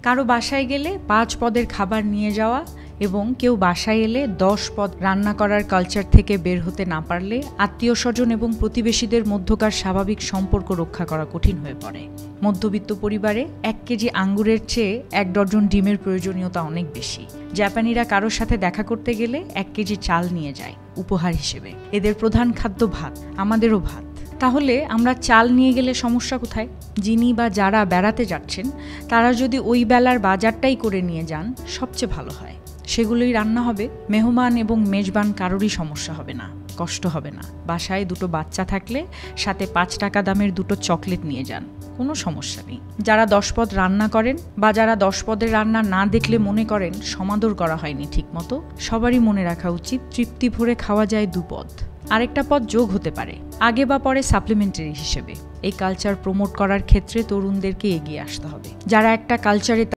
কারো বাসায় গেলে ৫ পদের খাবার নিয়ে যাওয়া এবং কেউ বাসায় এলে ১০ পদ রান্না করার কালচার থেকে বের হতে না পারলে আত্মীয়স্বজন এবং প্রতিবেশীদের মধ্যকার স্বাভাবিক সম্পর্ক রক্ষা করা কঠিন হয়ে পড়ে। মধ্যবিত্ত পরিবারে ১ কেজি আঙ্গুরের চেয়ে ১ ডজন ডিমের প্রয়োজনীয়তা অনেক বেশি। জাপানিরা কারোর সাথে দেখা করতে গেলে ১ কেজি চাল নিয়ে যায় উপহার হিসেবে। এদের প্রধান খাদ্য ভাত, আমাদেরও ভাত। তাহলে আমরা চাল নিয়ে গেলে সমস্যা কোথায়? যিনি বা যারা বেড়াতে যাচ্ছেন তারা যদি ওই বেলার বাজারটাই করে নিয়ে যান সবচেয়ে ভালো হয়। সেগুলোই রান্না হবে। মেহমান এবং মেজবান কারোরই সমস্যা হবে না, কষ্ট হবে না। বাসায় ২টো বাচ্চা থাকলে সাথে ৫ টাকা দামের ২টো চকলেট নিয়ে যান, কোনো সমস্যা নেই। যারা ১০ পদ রান্না করেন বা যারা ১০ পদের রান্না না দেখলে মনে করেন সমাদর করা হয়নি ঠিকমতো, সবারই মনে রাখা উচিত তৃপ্তি ভরে খাওয়া যায় ২ পদ। আরেকটা পদ যোগ হতে পারে আগে বা পরে সাপ্লিমেন্টারি হিসেবে। এই কালচার প্রমোট করার ক্ষেত্রে তরুণদেরকে এগিয়ে আসতে হবে। যারা একটা কালচারে